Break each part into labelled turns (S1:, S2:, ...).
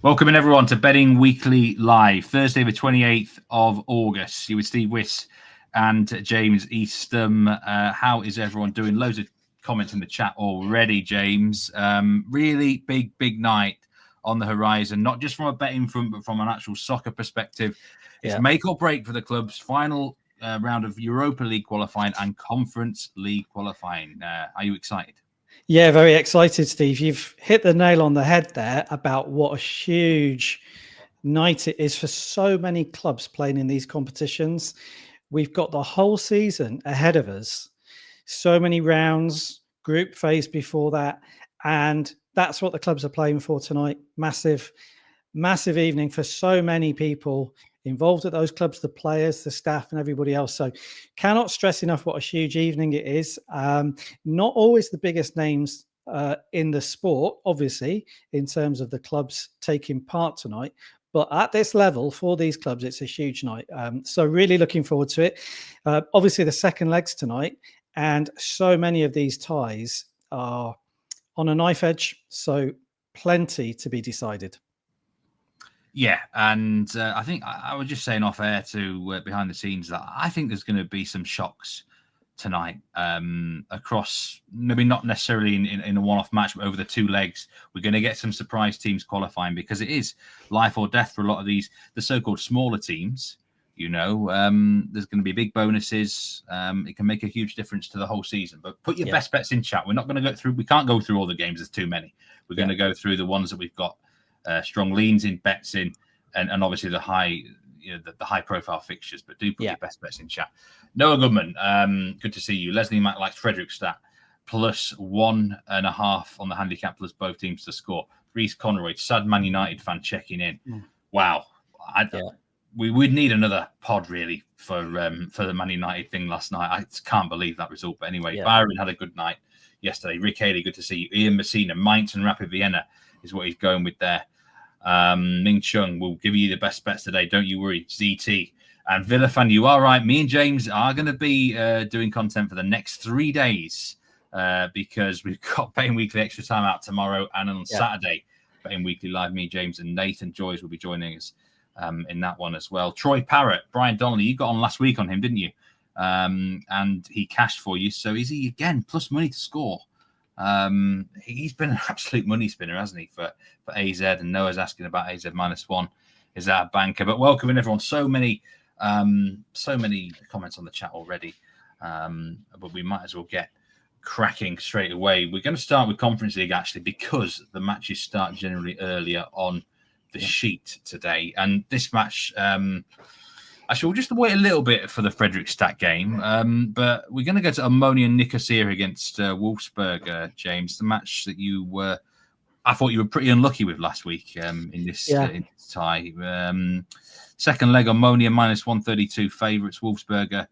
S1: Welcome everyone to Betting Weekly Live, Thursday the 28th of August. You with Steve Wyss and James Eastham. How is everyone doing? Loads of comments in the chat already, James. Really big night on the horizon, not just from a betting front, but from an actual soccer perspective. It's make or break for the club's final round of Europa League qualifying and Conference League qualifying. Are you excited?
S2: Yeah, very excited, Steve. You've hit the nail on the head there about what a huge night it is for so many clubs playing in these competitions. We've got the whole season ahead of us. So many rounds, group phase before that. And that's what the clubs are playing for tonight. Massive evening for so many people involved at those clubs, the players, the staff, and everybody else. So cannot stress enough what a huge evening it is. Not always the biggest names in the sport, obviously, in terms of the clubs taking part tonight. But at this level, for these clubs, it's a huge night. So really looking forward to it. Obviously, the second legs tonight, and so many of these ties are on a knife edge. So plenty to be decided.
S1: Yeah, and I think I was just saying off air to behind the scenes that I think there's going to be some shocks tonight across, maybe not necessarily in a one-off match, but over the two legs. We're going to get some surprise teams qualifying because it is life or death for a lot of the so-called smaller teams. You know, there's going to be big bonuses. It can make a huge difference to the whole season. But put your best bets in chat. We're not going to go through. We can't go through all the games. There's too many. We're going to go through the ones that we've got strong leans in, bets in, and obviously the high, the high profile fixtures. But do put your best bets in chat. Noah Goodman, good to see you. Leslie Mack likes Fredrikstad plus 1.5 on the handicap plus both teams to score. Reece Conroy, sad Man United fan checking in. Wow, we would need another pod really for the Man United thing last night. I can't believe that result. But anyway, Byron had a good night yesterday. Rick Haley, good to see you. Ian Messina, Mainz and Rapid Vienna is what he's going with there. Ming Chung will give you the best bets today. Don't you worry. ZT and Villa fan, you are right. Me and James are going to be doing content for the next 3 days because we've got Betting Weekly Extra Time out tomorrow and on Saturday. Betting Weekly Live, me, James, and Nathan Joyce will be joining us in that one as well. Troy Parrott, Brian Donnelly, you got on last week on him, didn't you? And he cashed for you. So is he again plus money to score? He's been an absolute money spinner, hasn't he, for AZ? And Noah's asking about AZ -1. Is that a banker? But welcoming everyone. So many comments on the chat already. But we might as well get cracking straight away. We're going to start with Conference League actually because the matches start generally earlier on the sheet today. And this match, actually, we'll just wait a little bit for the Fredrikstad game. But we're going to go to Omonia and Nicosia against Wolfsberger, James. The match that I thought you were pretty unlucky with last week in this tie. Second leg, Omonia -132 favourites. Wolfsberger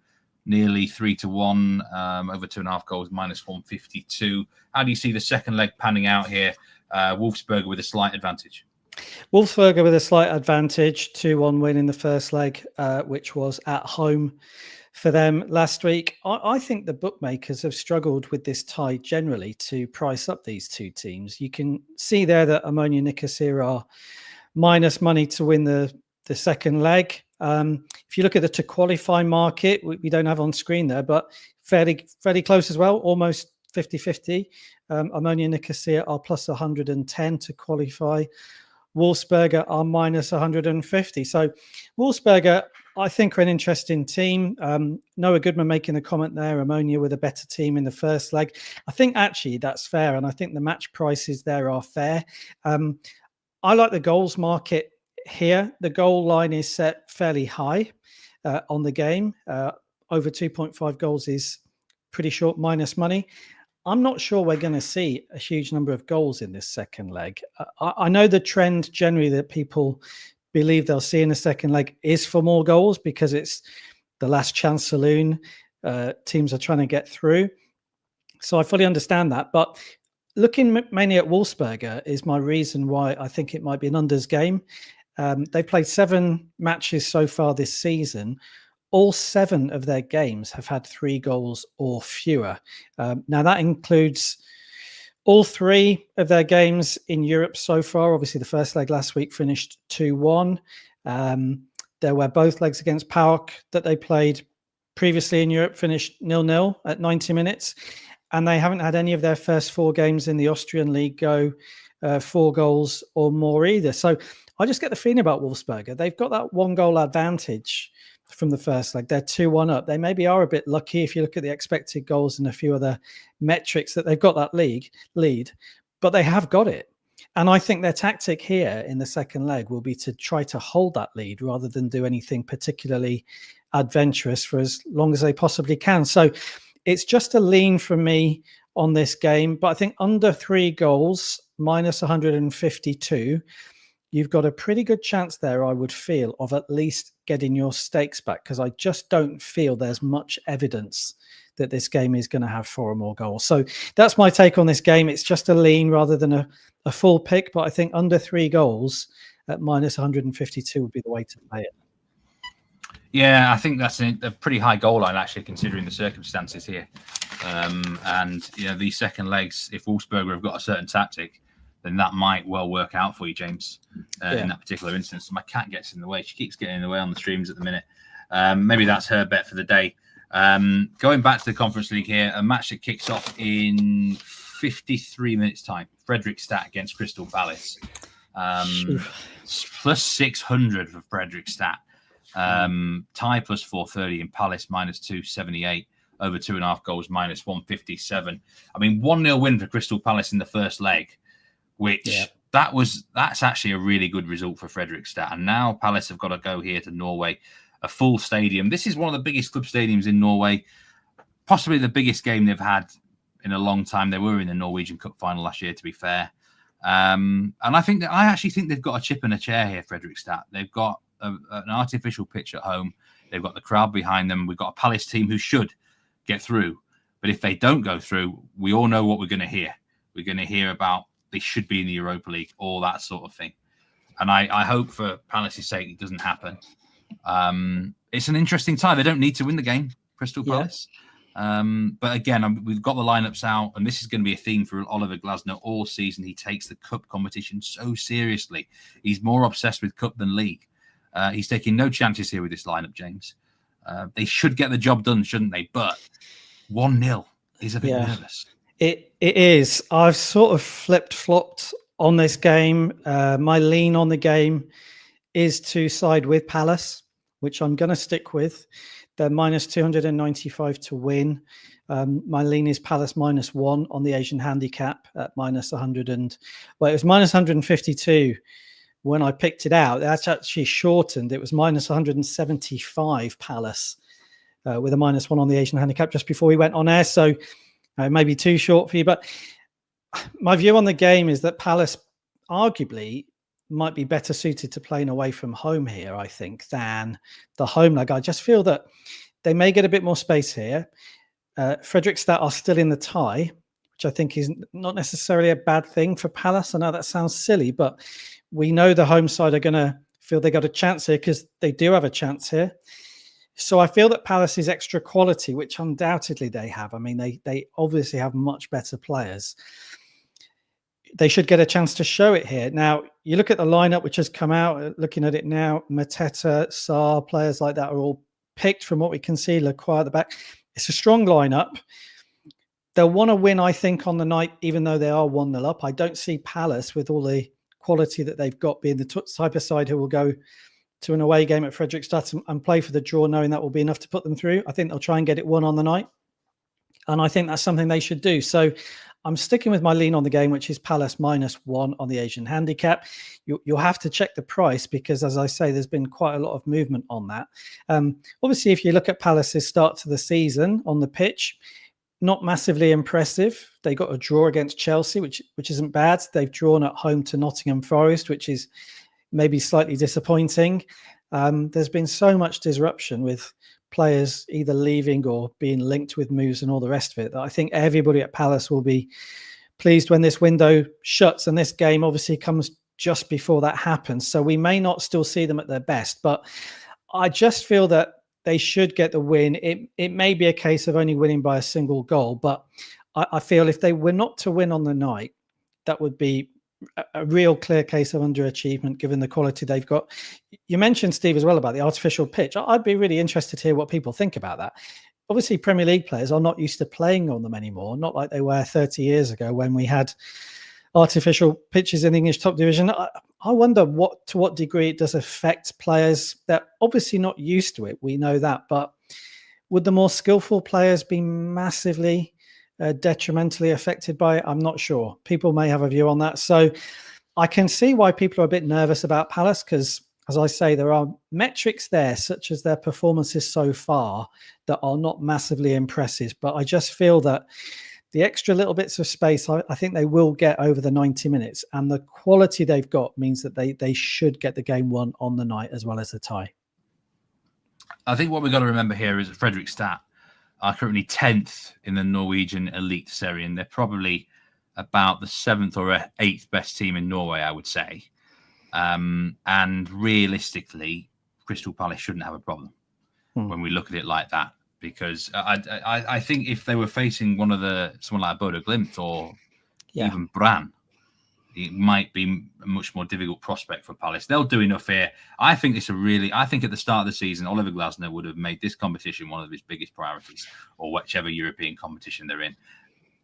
S1: nearly 3-1, over 2.5 goals, -152. How do you see the second leg panning out here? Wolfsberger with a slight advantage.
S2: Wolfsberger with a slight advantage, 2-1 win in the first leg, which was at home for them last week. I think the bookmakers have struggled with this tie generally to price up these two teams. You can see there that Omonia and Nicosia are minus money to win the second leg. If you look at the to qualify market, we don't have on screen there, but fairly close as well, almost 50-50. Omonia and Nicosia are plus 110 to qualify. Wolfsberger are minus 150. So Wolfsberger, I think, are an interesting team. Noah Goodman making a comment there, Omonia with a better team in the first leg. I think actually that's fair, and I think the match prices there are fair. I like the goals market here. The goal line is set fairly high on the game. Over 2.5 goals is pretty short minus money. I'm not sure we're going to see a huge number of goals in this second leg. I know the trend generally that people believe they'll see in the second leg is for more goals because it's the last chance saloon. Teams are trying to get through. So I fully understand that. But looking mainly at Wolfsberger is my reason why I think it might be an unders game. They played 7 matches so far this season. All 7 of their games have had 3 goals or fewer. Now that includes All three of their games in Europe so far, obviously the first leg last week finished 2-1. There were both legs against PAOK that they played previously in Europe, finished 0-0 at 90 minutes. And they haven't had any of their first 4 games in the Austrian league go 4 goals or more either. So I just get the feeling about Wolfsberger. They've got that 1 goal advantage from the first leg. They're 2-1 up. They maybe are a bit lucky if you look at the expected goals and a few other metrics that they've got that lead, but they have got it. And I think their tactic here in the second leg will be to try to hold that lead rather than do anything particularly adventurous for as long as they possibly can. So it's just a lean from me on this game, but I think under 3 goals, minus 152, you've got a pretty good chance there, I would feel, of at least getting your stakes back, because I just don't feel there's much evidence that this game is going to have 4 or more goals. So that's my take on this game. It's just a lean rather than a full pick, but I think under 3 goals at minus 152 would be the way to play it.
S1: Yeah, I think that's a pretty high goal line, actually, considering the circumstances here. And, these second legs, if Wolfsberger have got a certain tactic, then that might well work out for you, James, in that particular instance. My cat gets in the way. She keeps getting in the way on the streams at the minute. Maybe that's her bet for the day. Going back to the Conference League here, a match that kicks off in 53 minutes' time. Fredrikstad against Crystal Palace. Plus 600 for Fredrikstad. Tie plus 430 and Palace minus 278. Over 2.5 goals, minus 157. I mean, 1-0 win for Crystal Palace in the first leg, which that's actually a really good result for Fredrikstad. And now Palace have got to go here to Norway, a full stadium. This is one of the biggest club stadiums in Norway, possibly the biggest game they've had in a long time. They were in the Norwegian Cup final last year, to be fair. And I actually think they've got a chip and a chair here, Fredrikstad. They've got an artificial pitch at home. They've got the crowd behind them. We've got a Palace team who should get through. But if they don't go through, we all know what we're going to hear. We're going to hear about they should be in the Europa League, all that sort of thing. And I hope for Palace's sake it doesn't happen. It's an interesting time. They don't need to win the game, Crystal Palace. But again, we've got the lineups out, and this is going to be a theme for Oliver Glasner all season. He takes the cup competition so seriously. He's more obsessed with cup than league. He's taking no chances here with this lineup, James. They should get the job done, shouldn't they? But 1-0 is a bit nervous.
S2: It is. I've sort of flipped-flopped on this game. My lean on the game is to side with Palace, which I'm going to stick with. They're minus 295 to win. My lean is Palace minus 1 on the Asian handicap at minus 100. It was minus 152 when I picked it out. That's actually shortened. It was minus 175 Palace with a minus 1 on the Asian handicap just before we went on air. So maybe too short for you. But my view on the game is that Palace arguably might be better suited to playing away from home here, I think, than the home leg. I just feel that they may get a bit more space here. Fredrikstad are still in the tie, which I think is not necessarily a bad thing for Palace. I know that sounds silly, but we know the home side are going to feel they got a chance here because they do have a chance here. So I feel that Palace's extra quality, which undoubtedly they have, I mean, they obviously have much better players. They should get a chance to show it here. Now, you look at the lineup which has come out, looking at it now, Mateta, Sarr, players like that are all picked from what we can see. Lacroix at the back. It's a strong lineup. They'll want to win, I think, on the night, even though they are 1-0 up. I don't see Palace, with all the quality that they've got, being the type of side who will go to an away game at Fredrikstad and play for the draw, knowing that will be enough to put them through. I think they'll try and get it won on the night. And I think that's something they should do. So I'm sticking with my lean on the game, which is Palace minus 1 on the Asian handicap. You'll have to check the price because, as I say, there's been quite a lot of movement on that. Obviously, if you look at Palace's start to the season on the pitch, not massively impressive. They got a draw against Chelsea, which isn't bad. They've drawn at home to Nottingham Forest, which is maybe slightly disappointing. There's been so much disruption with players either leaving or being linked with moves and all the rest of it that I think everybody at Palace will be pleased when this window shuts. And this game obviously comes just before that happens. So we may not still see them at their best, but I just feel that they should get the win. It may be a case of only winning by a single goal, but I feel if they were not to win on the night, that would be a real clear case of underachievement given the quality they've got. You mentioned, Steve, as well about the artificial pitch. I'd be really interested to hear what people think about that. Obviously, Premier League players are not used to playing on them anymore, not like they were 30 years ago when we had artificial pitches in the English top division. I wonder to what degree it does affect players. They're obviously not used to it. We know that. But would the more skillful players be massively detrimentally affected by it? I'm not sure. People may have a view on that. So I can see why people are a bit nervous about Palace because, as I say, there are metrics there, such as their performances so far, that are not massively impressive. But I just feel that the extra little bits of space, I think they will get over the 90 minutes. And the quality they've got means that they should get the game won on the night as well as the tie.
S1: I think what we've got to remember here is that Fredrikstad are currently 10th in the Norwegian Elite Serie, and they're probably about the 7th or 8th best team in Norway, I would say. And realistically, Crystal Palace shouldn't have a problem when we look at it like that, because I think if they were facing someone like Bodo Glimt or even Brann, it might be a much more difficult prospect for Palace. They'll do enough here. I think at the start of the season, Oliver Glasner would have made this competition one of his biggest priorities, or whichever European competition they're in.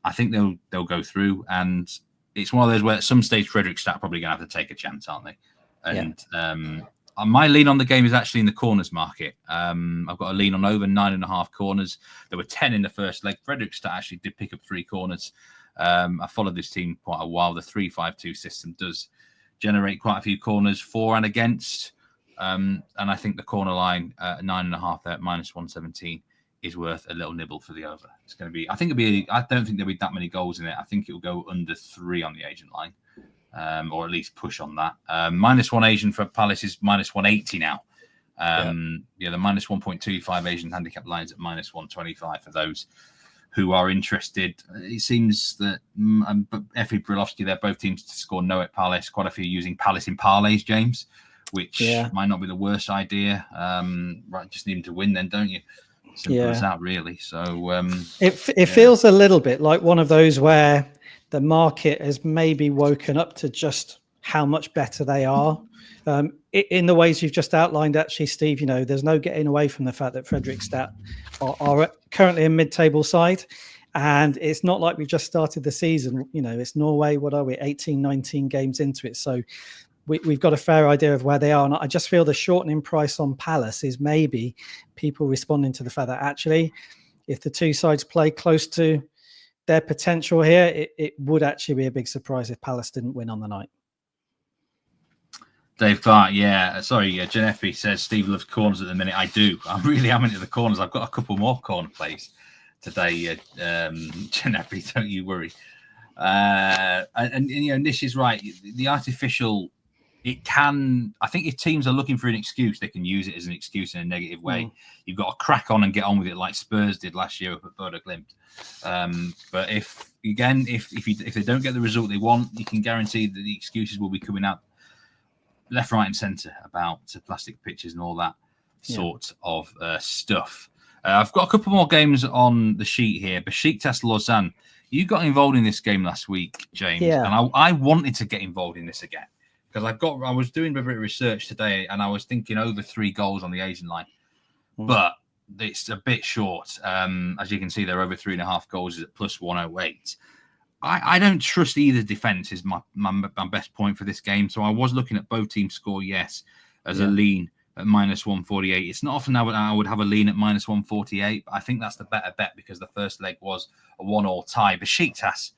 S1: I think they'll go through, and it's one of those where at some stage Fredrikstad are probably going to have to take a chance, aren't they? And my lean on the game is actually in the corners market. I've got a lean on over 9.5 corners. There were 10 in the first leg. Fredrikstad actually did pick up 3 corners. I followed this team quite a while. The 3-5-2 system does generate quite a few corners for and against. And I think the corner line at 9.5 there at -117 is worth a little nibble for the over. It's going to be, I don't think there'll be that many goals in it. I think it'll go under 3 on the agent line, or at least push on that. -1 Asian for Palace is -180 now. The -1.25 Asian handicap lines at -125 for those who are interested. It seems that Effie Brilovsky, they're both teams to score no at Palace. Quite a few using Palace in parlays, James, which might not be the worst idea. Right, just need them to win then, don't you? Simple as that, really. So
S2: it feels a little bit like one of those where the market has maybe woken up to just how much better they are. In the ways you've just outlined, actually, Steve, there's no getting away from the fact that Fredrikstad are currently a mid-table side. And it's not like we've just started the season. It's Norway, what are we, 18, 19 games into it. So we've got a fair idea of where they are. And I just feel the shortening price on Palace is maybe people responding to the fact that actually, if the two sides play close to their potential here, it would actually be a big surprise if Palace didn't win on the night.
S1: Dave Clark, Ginepi says Steve loves corners at the minute. I do. I really am into the corners. I've got a couple more corner plays today, Ginepi, don't you worry. And Nish is right. The artificial, I think if teams are looking for an excuse, they can use it as an excuse in a negative way. You've got to crack on and get on with it like Spurs did last year up at Bodo Glimt. But if they don't get the result they want, you can guarantee that the excuses will be coming out left, right, and centre about plastic pitches and all that sort of stuff. I've got a couple more games on the sheet here. Besiktas Lausanne. You got involved in this game last week, James, and I wanted to get involved in this again because I was doing a bit of research today and I was thinking over 3 goals on the Asian line, but it's a bit short. As you can see, they're over 3.5 goals at +108. I don't trust either defence is my best point for this game. So I was looking at both teams score as a lean at -148. It's not often I would have a lean at -148, but I think that's the better bet because the first leg was a 1-1 tie. Besiktas,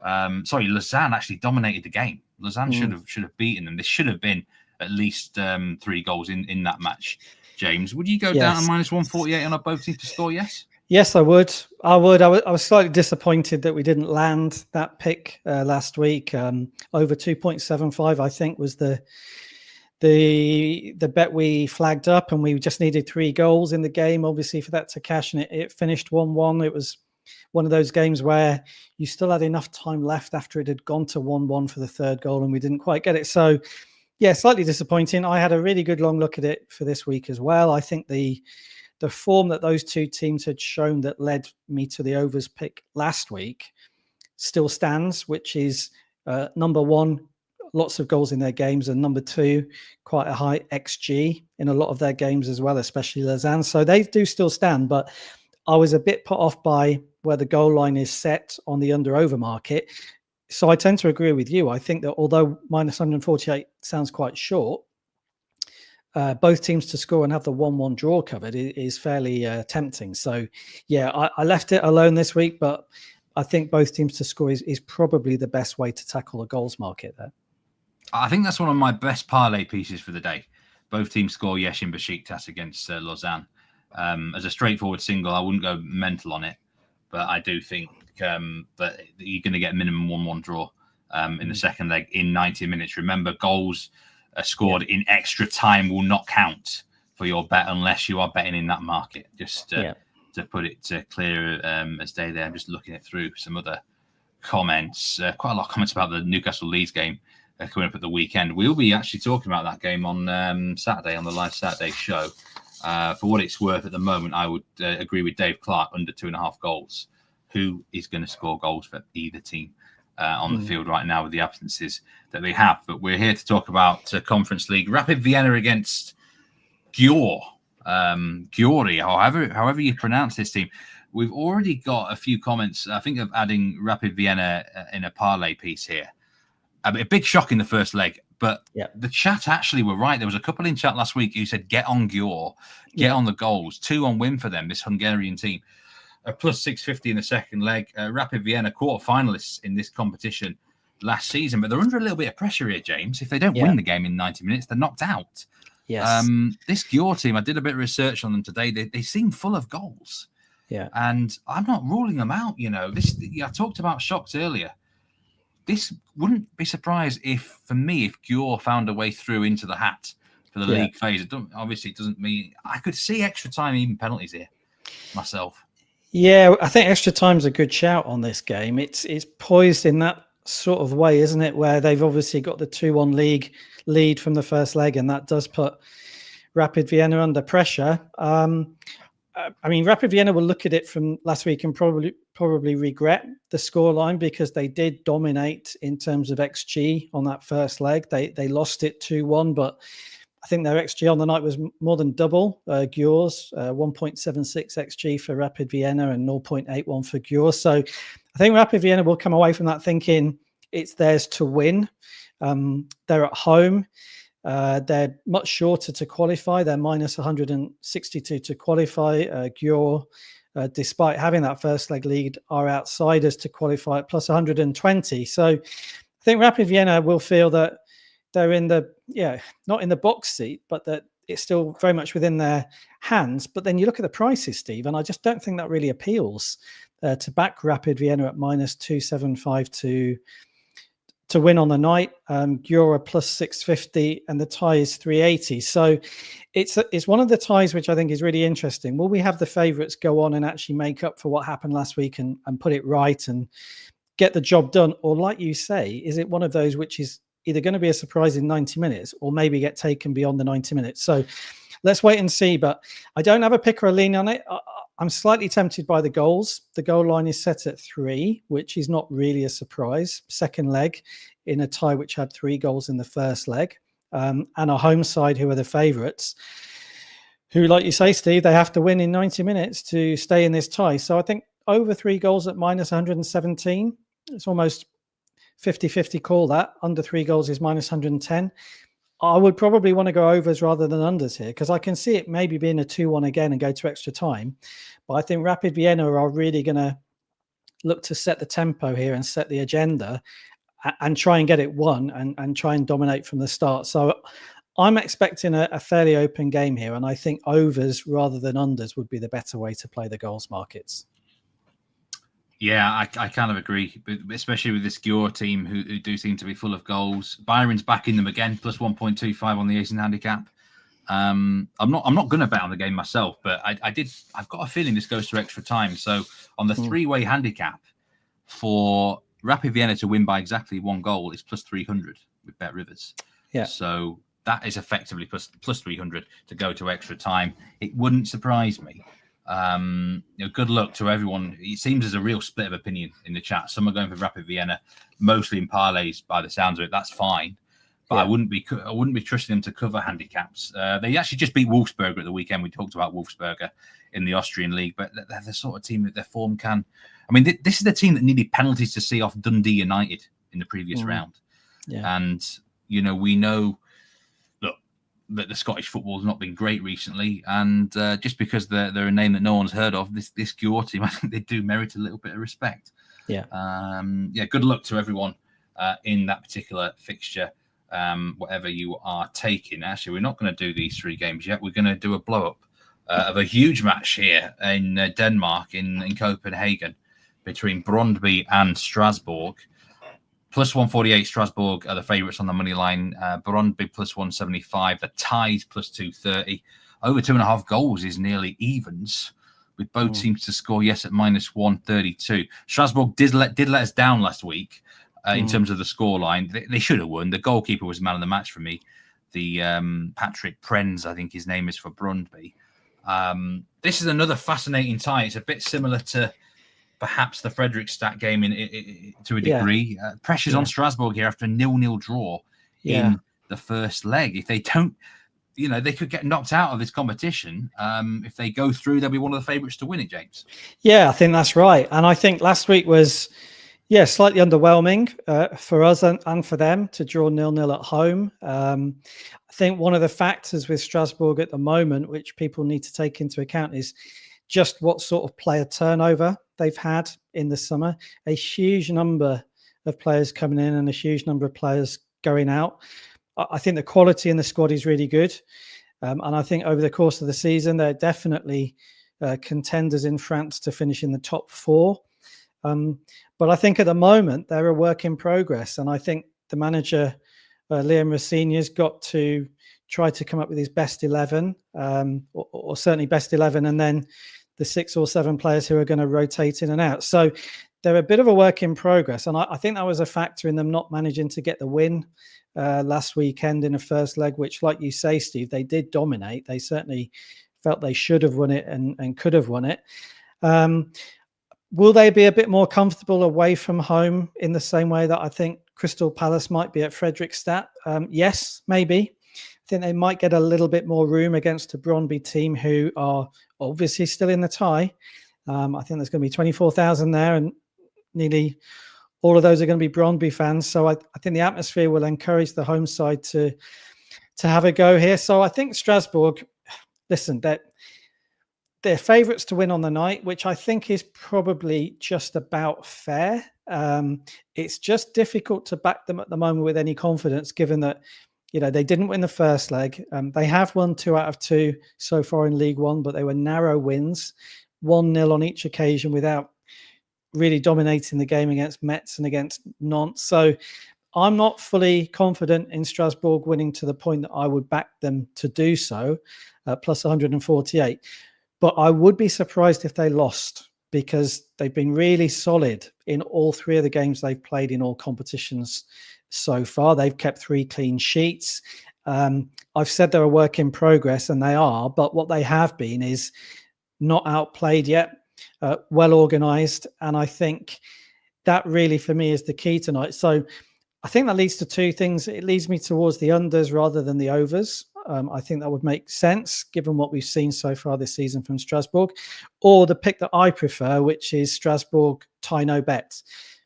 S1: Lausanne actually dominated the game. Lausanne should have beaten them. There should have been at least 3 goals in that match. James, would you go down to -148 on both teams to score? Yes. Yes,
S2: I would. I was slightly disappointed that we didn't land that pick last week. Over 2.75, I think, was the bet we flagged up, and we just needed 3 goals in the game, obviously, for that to cash, and it finished 1-1. It was one of those games where you still had enough time left after it had gone to 1-1 for the 3rd goal, and we didn't quite get it. So, slightly disappointing. I had a really good long look at it for this week as well. I think the the form that those two teams had shown that led me to the overs pick last week still stands, which is number one, lots of goals in their games, and number two, quite a high XG in a lot of their games as well, especially Lausanne. So they do still stand, but I was a bit put off by where the goal line is set on the under-over market. So I tend to agree with you. I think that although minus 148 sounds quite short, both teams to score and have the 1-1 draw covered is fairly tempting. So, yeah, I left it alone this week, but I think both teams to score is probably the best way to tackle the goals market there.
S1: I think that's one of my best parlay pieces for the day. Both teams score Yesh and Besiktas against Lausanne. As a straightforward single, I wouldn't go mental on it, but I do think that you're going to get minimum 1-1 draw in the second leg in 90 minutes. Remember, goals scored in extra time will not count for your bet unless you are betting in that market. Just to put it clear as day there. I'm just looking it through some other comments. Quite a lot of comments about the Newcastle Leeds game coming up at the weekend. We'll be actually talking about that game on Saturday, on the live Saturday show. For what it's worth at the moment, I would agree with Dave Clark, under 2.5 goals. Who is going to score goals for either team on the field right now with the absences that they have? But we're here to talk about Conference League. Rapid Vienna against Gyori, however you pronounce this team. We've already got a few comments, I think, of adding Rapid Vienna in a parlay piece here. A big shock in the first leg, but the chat actually were right. There was a couple in chat last week who said, get on Gyori, get on the goals. 2-1 win for them, this Hungarian team. Plus 650 in the second leg. Rapid Vienna, quarter-finalists in this competition last season, but they're under a little bit of pressure here, James. If they don't win the game in 90 minutes, they're knocked out.
S2: Yes.
S1: This Gyori team, I did a bit of research on them today. They seem full of goals.
S2: Yeah.
S1: And I'm not ruling them out, I talked about shocks earlier. This wouldn't be surprised if Gyori found a way through into the hat for the league phase. It doesn't mean I could see extra time, even penalties here myself.
S2: Yeah, I think extra time's a good shout on this game. It's poised in that sort of way, isn't it? Where they've obviously got the 2-1 league lead from the first leg, and that does put Rapid Vienna under pressure. Rapid Vienna will look at it from last week and probably regret the scoreline, because they did dominate in terms of XG on that first leg. They lost it 2-1, but I think their XG on the night was more than double Gyori's, 1.76 XG for Rapid Vienna and 0.81 for Gyori. So I think Rapid Vienna will come away from that thinking it's theirs to win. They're at home. They're much shorter to qualify. They're minus 162 to qualify. Gyori, despite having that first leg lead, are outsiders to qualify at plus 120. So I think Rapid Vienna will feel that they're not in the box seat, but that it's still very much within their hands. But then you look at the prices, Steve, and I just don't think that really appeals to back Rapid Vienna at minus 275 to win on the night. Gyori plus 650, and the tie is 380. So it's one of the ties which I think is really interesting. Will we have the favourites go on and actually make up for what happened last week and put it right and get the job done? Or like you say, is it one of those which is either going to be a surprise in 90 minutes or maybe get taken beyond the 90 minutes? So let's wait and see. But I don't have a pick or a lean on it. I'm slightly tempted by the goals. The goal line is set at 3, which is not really a surprise. Second leg in a tie which had 3 goals in the first leg. And a home side who are the favourites, who, like you say, Steve, they have to win in 90 minutes to stay in this tie. So I think over 3 goals at minus 117, it's almost 50-50 call that. Under 3 goals is minus 110. I would probably want to go overs rather than unders here, because I can see it maybe being a 2-1 again and go to extra time. But I think Rapid Vienna are really going to look to set the tempo here and set the agenda and try and get it won and try and dominate from the start. So I'm expecting a fairly open game here, and I think overs rather than unders would be the better way to play the goals markets.
S1: Yeah, I kind of agree, but especially with this Gyori team who do seem to be full of goals. Byron's backing them again, plus 1.25 on the Asian handicap. I'm not going to bet on the game myself, but I've got a feeling this goes to extra time. So on the 3-way handicap for Rapid Vienna to win by exactly 1 goal is plus 300 with Bet Rivers.
S2: Yeah.
S1: So that is effectively plus 300 to go to extra time. It wouldn't surprise me. Good luck to everyone. It seems there's a real split of opinion in the chat. Some are going for Rapid Vienna, mostly in parlays by the sounds of it. That's fine. But I wouldn't be trusting them to cover handicaps. They actually just beat Wolfsberger at the weekend. We talked about Wolfsberger in the Austrian league, but they're the sort of team that their form can. I mean, this is the team that needed penalties to see off Dundee United in the previous round. Yeah. And we know that the Scottish football has not been great recently, and just because they're a name that no one's heard of, this Gyori team, I think they do merit a little bit of respect.
S2: Yeah.
S1: Good luck to everyone in that particular fixture. Whatever you are taking. Actually, we're not going to do these 3 games yet. We're going to do a blow-up of a huge match here in Denmark, in Copenhagen, between Brondby and Strasbourg. Plus 148, Strasbourg are the favourites on the money line. Brondby plus 175. The ties plus 230. Over 2.5 goals is nearly evens, with both teams to score yes at minus 132. Strasbourg did let us down last week. In terms of the scoreline, they should have won. The goalkeeper was man of the match for me. The Patrick Prenz, I think his name is, for Brondby. This is another fascinating tie. It's a bit similar to perhaps the Fredrikstad game to a degree. Pressure's on Strasbourg here after a 0-0 draw in the first leg. If they don't, they could get knocked out of this competition. If they go through, they'll be one of the favourites to win it, James.
S2: Yeah, I think that's right. And I think last week was... slightly underwhelming for us and for them to draw 0-0 at home. I think one of the factors with Strasbourg at the moment, which people need to take into account, is just what sort of player turnover they've had in the summer. A huge number of players coming in and a huge number of players going out. I think the quality in the squad is really good. And I think over the course of the season, they're definitely contenders in France to finish in the top 4. But I think at the moment they're a work in progress, and I think the manager Liam Rossignor's got to try to come up with his best 11, or certainly best 11, and then the 6 or 7 players who are going to rotate in and out. So they're a bit of a work in progress, and I think that was a factor in them not managing to get the win last weekend in the first leg, which, like you say, Steve, they did dominate. They certainly felt they should have won it and could have won it. Will they be a bit more comfortable away from home in the same way that I think Crystal Palace might be at Fredrikstad? Yes, maybe. I think they might get a little bit more room against a Brondby team who are obviously still in the tie. I think there's going to be 24,000 there, and nearly all of those are going to be Brondby fans. So I think the atmosphere will encourage the home side to have a go here. So I think Strasbourg, listen, they're favourites to win on the night, which I think is probably just about fair. It's just difficult to back them at the moment with any confidence, given that they didn't win the first leg. They have won 2 out of 2 so far in League One, but they were narrow wins, 1-0 on each occasion without really dominating the game against Metz and against Nantes. So I'm not fully confident in Strasbourg winning to the point that I would back them to do so, plus 148. But I would be surprised if they lost, because they've been really solid in all 3 of the games they've played in all competitions so far. They've kept 3 clean sheets. I've said they're a work in progress, and they are, but what they have been is not outplayed yet, well organised. And I think that really, for me, is the key tonight. So I think that leads to 2 things. It leads me towards the unders rather than the overs. I think that would make sense given what we've seen so far this season from Strasbourg, or the pick that I prefer, which is Strasbourg tie no bet,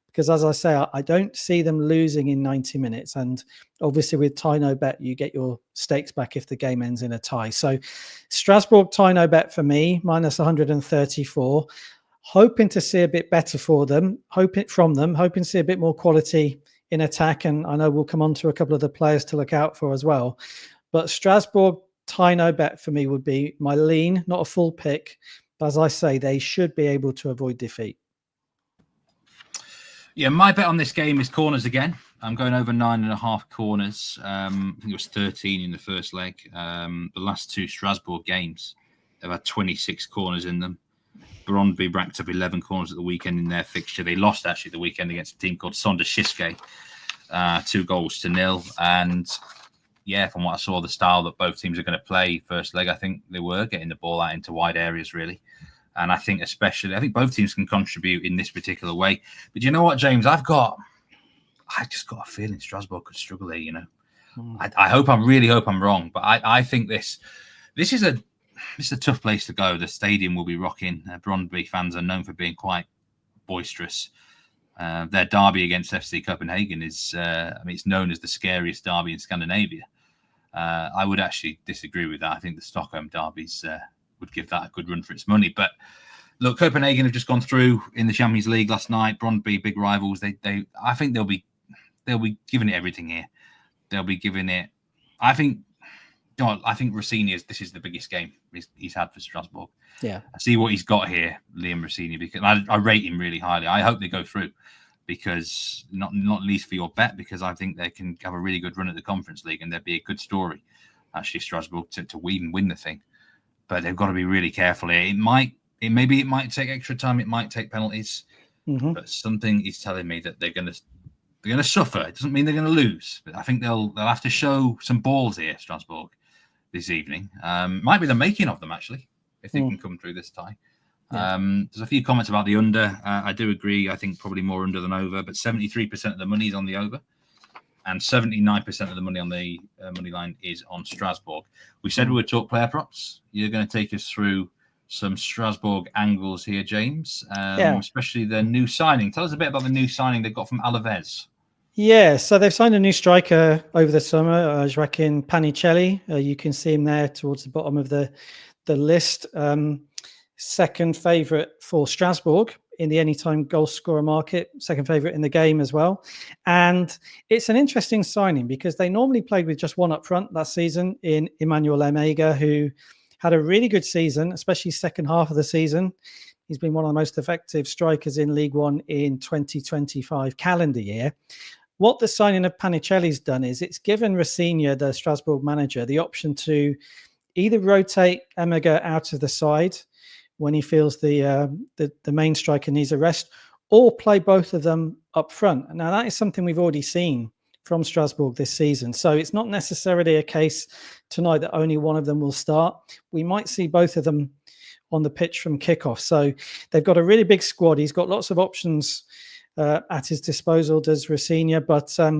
S2: because as I say, I don't see them losing in 90 minutes. And obviously with tie no bet, you get your stakes back if the game ends in a tie. So Strasbourg tie no bet for me, minus 134, hoping to see a bit better for them, hoping to see a bit more quality in attack. And I know we'll come on to a couple of the players to look out for as well. But Strasbourg tie no bet for me would be my lean, not a full pick. But as I say, they should be able to avoid defeat.
S1: Yeah, my bet on this game is corners again. I'm going over 9.5 corners. I think it was 13 in the first leg. The last 2 Strasbourg games, they've had 26 corners in them. Brondby racked up 11 corners at the weekend in their fixture. They lost actually the weekend against a team called Sondershishke, 2-0. And yeah, from what I saw, the style that both teams are going to play first leg, I think they were getting the ball out into wide areas, really. And I think both teams can contribute in this particular way. But you know what, James? I just got a feeling Strasbourg could struggle here, you know. I really hope I'm wrong. But I think this is a tough place to go. The stadium will be rocking. Brondby fans are known for being quite boisterous. Their derby against FC Copenhagen is, it's known as the scariest derby in Scandinavia. I would actually disagree with that. I think the Stockholm derbies would give that a good run for its money. But look, Copenhagen have just gone through in the Champions League last night. Brondby, big rivals. I think they'll be giving it everything here. They'll be giving it. I think Rossini this is the biggest game he's had for Strasbourg.
S2: Yeah,
S1: I see what he's got here, Liam Rossini, because I rate him really highly. I hope they go through, because not least for your bet, because I think they can have a really good run at the Conference League, and there'd be a good story, actually, Strasbourg to even win the thing. But they've got to be really careful here. Maybe it might take extra time. It might take penalties, but something is telling me that they're going to suffer. It doesn't mean they're going to lose, but I think they'll have to show some balls here, Strasbourg, this evening. Might be the making of them, actually, if they can come through this tie. Yeah. There's a few comments about the under. I do agree. I think probably more under than over, but 73% of the money is on the over, and 79% of the money on the money line is on Strasbourg. We said we would talk player props. You're going to take us through some Strasbourg angles here, James, especially their new signing. Tell us a bit about the new signing they got from Alaves.
S2: Yeah, so they've signed a new striker over the summer, Joaquin Panicelli. You can see him there towards the bottom of the list. Second favourite for Strasbourg in the anytime goal scorer market, second favourite in the game as well. And it's an interesting signing because they normally played with just one up front last season in Emmanuel Emega, who had a really good season, especially second half of the season. He's been one of the most effective strikers in League One in 2025 calendar year. What the signing of Panicelli's done is it's given Rossini, the Strasbourg manager, the option to either rotate Emega out of the side when he feels the main striker needs a rest, or play both of them up front. Now, that is something we've already seen from Strasbourg this season. So it's not necessarily a case tonight that only one of them will start. We might see both of them on the pitch from kickoff. So they've got a really big squad. He's got lots of options at his disposal, does Rossini. But I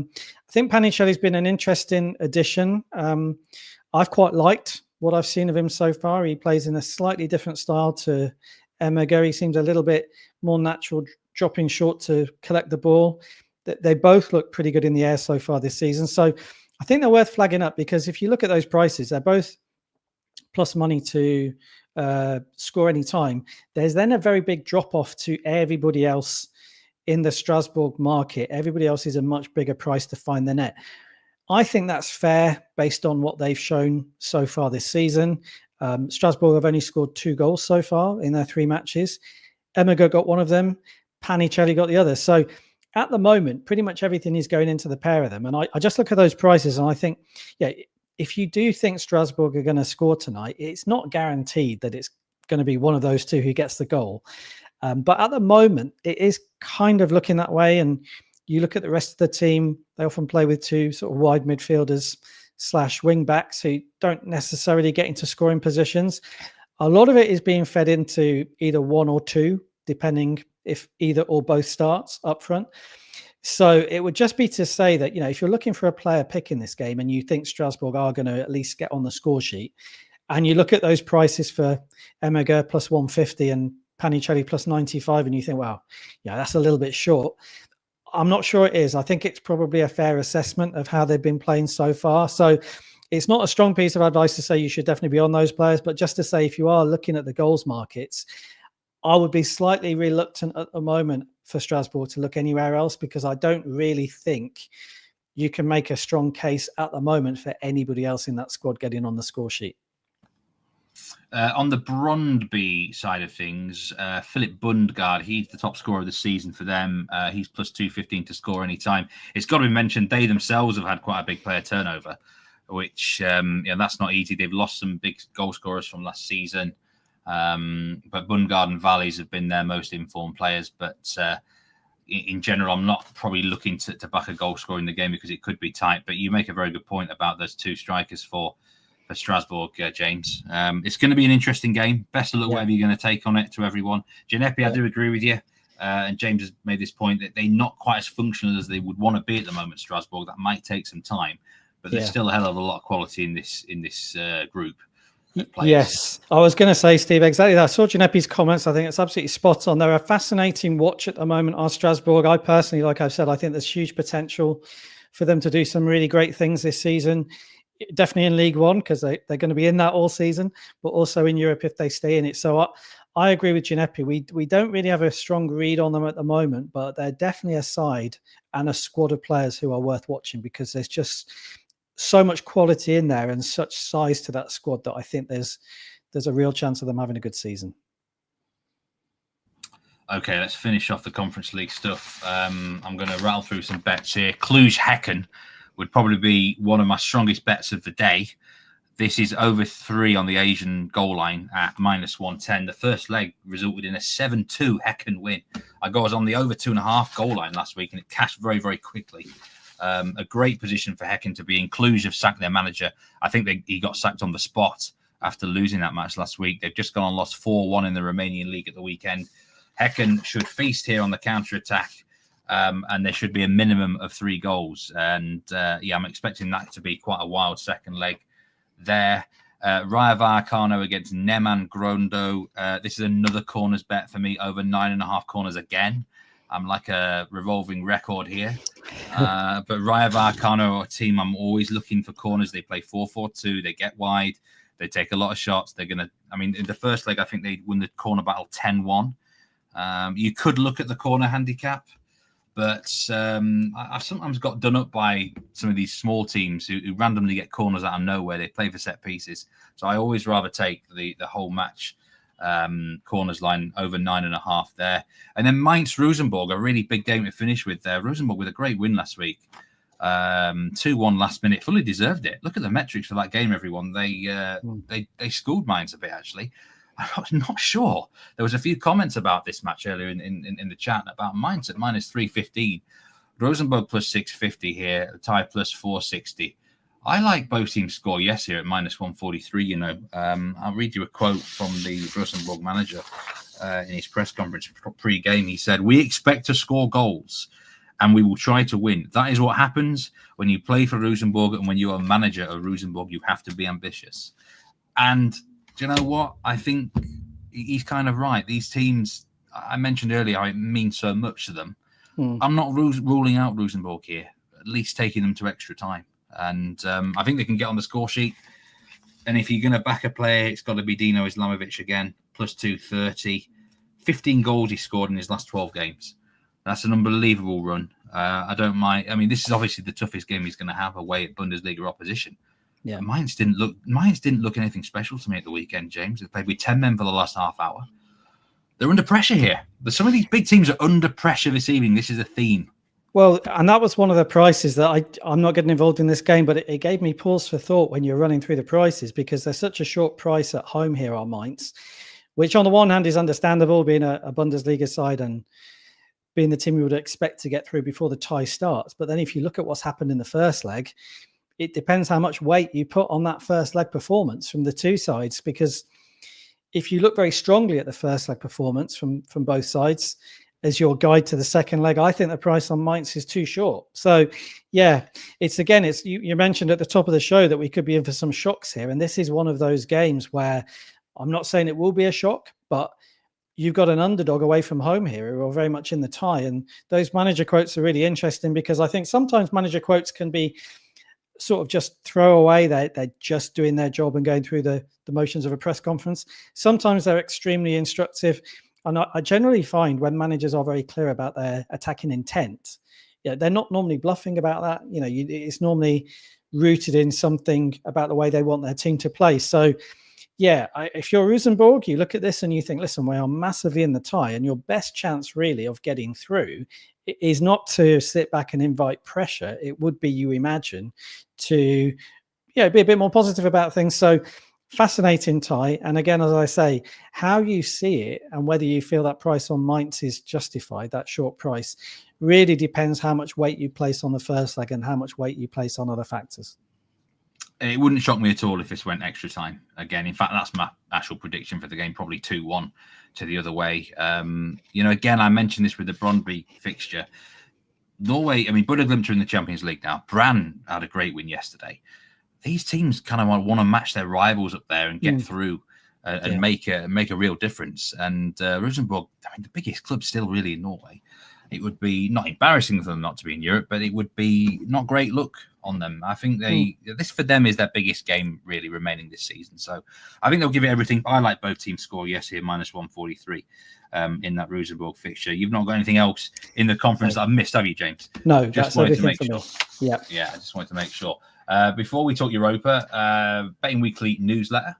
S2: think Panicelli's been an interesting addition. I've quite liked what I've seen of him so far. He plays in a slightly different style to Emega. He seems a little bit more natural, dropping short to collect the ball. They both look pretty good in the air so far this season. So I think they're worth flagging up, because if you look at those prices, they're both plus money to score any time. There's then a very big drop off to everybody else in the Strasbourg market. Everybody else is a much bigger price to find the net. I think that's fair based on what they've shown so far this season. Strasbourg have only scored 2 goals so far in their 3 matches. Emega got one of them. Panicelli got the other. So at the moment, pretty much everything is going into the pair of them. And I just look at those prices and I think, if you do think Strasbourg are going to score tonight, it's not guaranteed that it's going to be one of those two who gets the goal. But at the moment, it is kind of looking that way. And you look at the rest of the team, they often play with 2 sort of wide midfielders / wing backs who don't necessarily get into scoring positions. A lot of it is being fed into either 1 or 2, depending if either or both starts up front. So it would just be to say that, if you're looking for a player pick in this game and you think Strasbourg are going to at least get on the score sheet, and you look at those prices for Emega plus 150 and Panicelli plus 95, and you think, wow, that's a little bit short. I'm not sure it is. I think it's probably a fair assessment of how they've been playing so far. So it's not a strong piece of advice to say you should definitely be on those players, but just to say, if you are looking at the goals markets, I would be slightly reluctant at the moment for Strasbourg to look anywhere else, because I don't really think you can make a strong case at the moment for anybody else in that squad getting on the score sheet.
S1: On the Brondby side of things, Philip Bundgaard, he's the top scorer of the season for them. He's plus 215 to score any time. It's got to be mentioned, they themselves have had quite a big player turnover, which that's not easy. They've lost some big goal scorers from last season. But Bundgaard and Valleys have been their most informed players. But in general, I'm not probably looking to back a goal scorer in the game because it could be tight. But you make a very good point about those two strikers for Strasbourg, James. It's going to be an interesting game. Best of luck whatever you're going to take on it to everyone. Ginepi, I do agree with you. And James has made this point that they're not quite as functional as they would want to be at the moment, Strasbourg. That might take some time. But there's still a hell of a lot of quality in this group.
S2: Yes, I was going to say, Steve, exactly that. I saw Ginepi's comments. I think it's absolutely spot on. They're a fascinating watch at the moment, are Strasbourg. I personally, like I've said, I think there's huge potential for them to do some really great things this season. Definitely in League One, because they're going to be in that all season, but also in Europe if they stay in it. So I agree with Ginepi. We don't really have a strong read on them at the moment, but they're definitely a side and a squad of players who are worth watching, because there's just so much quality in there and such size to that squad that I think there's a real chance of them having a good season.
S1: Okay, let's finish off the Conference League stuff. I'm going to rattle through some bets here. Cluj Hacken would probably be one of my strongest bets of the day. This is over 3 on the Asian goal line at -110. The first leg resulted in a 7-2 Hacken win. I was on the over 2.5 goal line last week, and it cashed very, very quickly. A great position for Hacken to be in. Cluj have sacked their manager. I think he got sacked on the spot after losing that match last week. They've just gone and lost 4-1 in the Romanian league at the weekend. Hacken should feast here on the counter-attack, and there should be a minimum of 3 goals. And I'm expecting that to be quite a wild second leg there. Rayo Vallecano against Neman Grodno. This is another corners bet for me, over 9.5 corners again. I'm like a revolving record here. But Rayo Vallecano are a team I'm always looking for corners. They play 4-4-2. They get wide. They take a lot of shots. In the first leg, I think they win the corner battle 10-1. You could look at the corner handicap, but I've sometimes got done up by some of these small teams who randomly get corners out of nowhere. They play for set pieces. So I always rather take the whole match corners line over 9.5 there. And then Mainz Rosenborg, a really big game to finish with there. Rosenborg with a great win last week. 2-1 last minute, fully deserved it. Look at the metrics for that game, everyone. They schooled Mainz a bit, actually. I'm not sure. There was a few comments about this match earlier in the chat about Mainz at -315. Rosenborg plus 650 here, tie plus 460. I like both teams score yes here at -143. I'll read you a quote from the Rosenborg manager in his press conference pre-game. He said, "We expect to score goals and we will try to win. That is what happens when you play for Rosenborg, and when you are manager of Rosenborg, you have to be ambitious." And do you know what? I think he's kind of right. These teams, I mentioned earlier, it means so much to them. I'm not ruling out Rosenborg here, at least taking them to extra time. And I think they can get on the score sheet. And if you're going to back a player, it's got to be Dino Islamovic again, plus 230. 15 goals he scored in his last 12 games. That's an unbelievable run. I don't mind. I mean, this is obviously the toughest game he's going to have away at Bundesliga opposition. Yeah, Mainz didn't look anything special to me at the weekend, James. They played with 10 men for the last half hour. They're under pressure here. Some of these big teams are under pressure this evening. This is a theme.
S2: Well, and that was one of the prices that I'm not getting involved in this game, but it gave me pause for thought when you're running through the prices, because they're such a short price at home here on Mainz, which on the one hand is understandable, being a Bundesliga side and being the team we would expect to get through before the tie starts. But then if you look at what's happened in the first leg, it depends how much weight you put on that first leg performance from the two sides, because if you look very strongly at the first leg performance from both sides as your guide to the second leg, I think the price on Mainz is too short. So, yeah, you mentioned at the top of the show that we could be in for some shocks here. And this is one of those games where I'm not saying it will be a shock, but you've got an underdog away from home here who are very much in the tie. And those manager quotes are really interesting, because I think sometimes manager quotes can be sort of just throw away. They're just doing their job and going through the motions of a press conference. Sometimes they're extremely instructive. And I generally find when managers are very clear about their attacking intent, they're not normally bluffing about that. It's normally rooted in something about the way they want their team to play. So, if you're Rosenborg, you look at this and you think, listen, we are massively in the tie, and your best chance really of getting through is not to sit back and invite pressure. It would be, you imagine, to be a bit more positive about things. So fascinating tie. And again, as I say, how you see it and whether you feel that price on Mainz is justified, that short price, really depends how much weight you place on the first leg and how much weight you place on other factors.
S1: It wouldn't shock me at all if this went extra time. Again, in fact, that's my actual prediction for the game, probably 2-1 to the other way. Again, I mentioned this with the Brondby fixture. Norway, Bodø/Glimt are in the Champions League now. Brann had a great win yesterday. These teams kind of want to match their rivals up there and get through and make a real difference. And Rosenborg, the biggest club still really in Norway. It would be not embarrassing for them not to be in Europe, but it would be not great look on them. I think this for them is their biggest game really remaining this season. So I think they'll give it everything. I like both teams score yes here, -143 in that Rosenborg fixture. You've not got anything else in the conference that I've missed, have you, James?
S2: No, just wanted to make sure.
S1: Yeah, I just wanted to make sure. Before we talk Europa, Betting Weekly newsletter.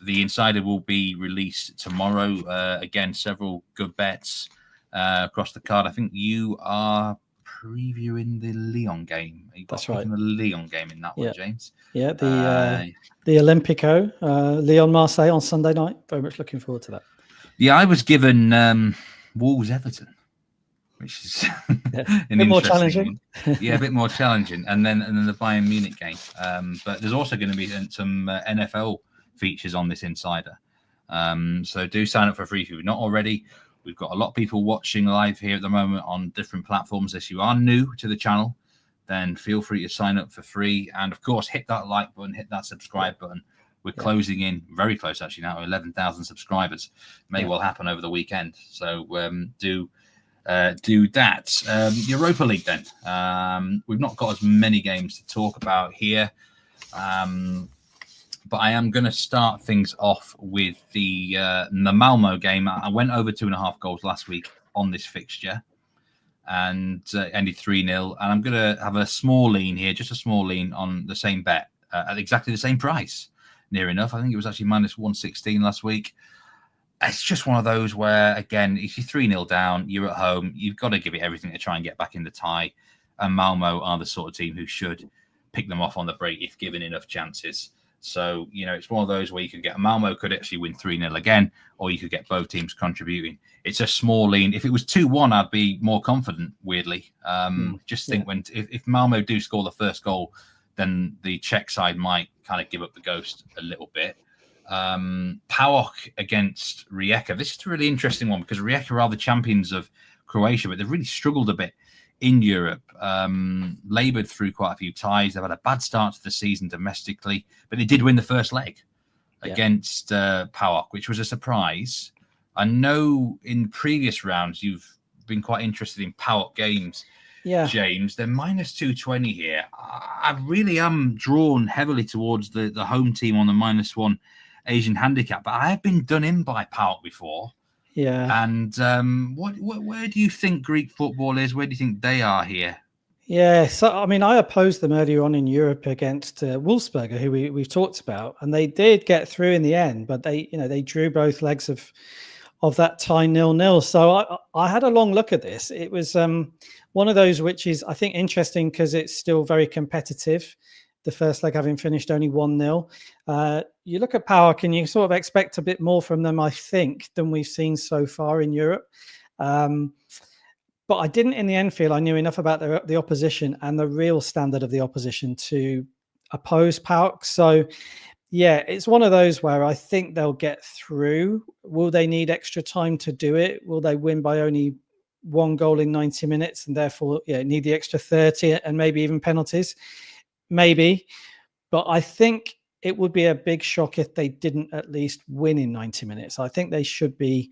S1: The Insider will be released tomorrow. Again, several good bets across the card. I think you are previewing the Lyon game.
S2: That's right.
S1: The Lyon game in that one, James.
S2: Yeah, the Olympico, Lyon-Marseille on Sunday night. Very much looking forward to that.
S1: Yeah, I was given Wolves-Everton, which is
S2: a bit more challenging.
S1: Yeah, a bit more challenging. And then the Bayern Munich game. But there's also going to be some NFL features on this Insider. So do sign up for free if you're not already. We've got a lot of people watching live here at the moment on different platforms. If you are new to the channel, then feel free to sign up for free. And, of course, hit that like button, hit that subscribe button. We're closing in, very close actually now, 11,000 subscribers. May well happen over the weekend. So do that. Europa League then. We've not got as many games to talk about here. But I am going to start things off with the Malmo game. I went over 2.5 goals last week on this fixture and ended 3-0. And I'm going to have a small lean here, just a small lean on the same bet at exactly the same price, near enough. I think it was actually -116 last week. It's just one of those where, again, if you're 3-0 down, you're at home, you've got to give it everything to try and get back in the tie. And Malmo are the sort of team who should pick them off on the break if given enough chances. So, it's one of those where you could get Malmo could actually win 3-0 again, or you could get both teams contributing. It's a small lean. If it was 2-1, I'd be more confident, weirdly. Think if Malmo do score the first goal, then the Czech side might kind of give up the ghost a little bit. PAOK against Rijeka. This is a really interesting one because Rijeka are the champions of Croatia, but they've really struggled a bit in Europe, laboured through quite a few ties. They've had a bad start to the season domestically, but they did win the first leg against PAOK, which was a surprise. I know in previous rounds you've been quite interested in PAOK games, James. They're -220 here. I really am drawn heavily towards the home team on the -1 Asian handicap, but I have been done in by PAOK before.
S2: Yeah.
S1: And where do you think Greek football is? Where do you think they are here?
S2: Yeah. So, I opposed them earlier on in Europe against Wolfsberger, who we've talked about, and they did get through in the end, but they drew both legs of that tie 0-0. So I had a long look at this. It was one of those which is, I think, interesting because it's still very competitive. The first leg having finished only 1-0. You look at PAOK and you sort of expect a bit more from them, I think, than we've seen so far in Europe. But I didn't in the end feel I knew enough about the opposition and the real standard of the opposition to oppose PAOK. So, it's one of those where I think they'll get through. Will they need extra time to do it? Will they win by only 1 goal in 90 minutes and therefore need the extra 30 and maybe even penalties? Maybe, but I think it would be a big shock if they didn't at least win in 90 minutes. I think they should be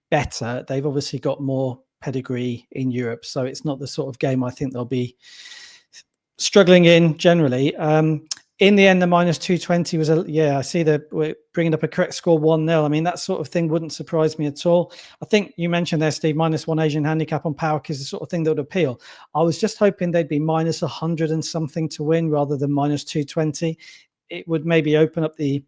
S2: better. They've obviously got more pedigree in Europe, so it's not the sort of game I think they'll be struggling in generally. In the end, the -220 was I see we're bringing up a correct score 1-0. That sort of thing wouldn't surprise me at all. I think you mentioned there, Steve, -1 Asian handicap on PAOK is the sort of thing that would appeal. I was just hoping they'd be -100 and something to win rather than -220. It would maybe open up the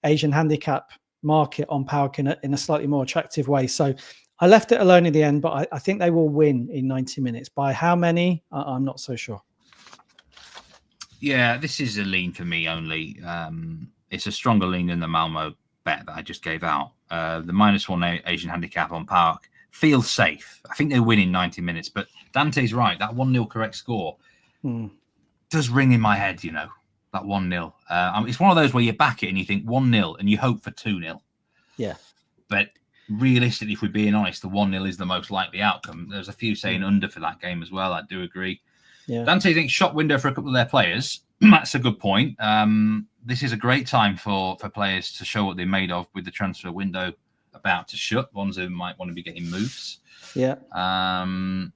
S2: Asian handicap market on PAOK in a slightly more attractive way. So I left it alone in the end, but I think they will win in 90 minutes. By how many, I'm not so sure.
S1: Yeah, this is a lean for me only. it's a stronger lean than the Malmo bet that I just gave out. The -1 Asian handicap on PAOK feels safe. I think they win in 90 minutes, but Dante's right. That 1-0 correct score does ring in my head, that 1-0. It's one of those where you back it and you think 1-0 and you hope for 2-0.
S2: Yeah.
S1: But realistically, if we're being honest, the 1-0 is the most likely outcome. There's a few saying under for that game as well. I do agree.
S2: Yeah.
S1: Dante thinks shop window for a couple of their players. That's a good point. This is a great time for players to show what they're made of with the transfer window about to shut. Ones who might want to be getting moves.
S2: Yeah.
S1: And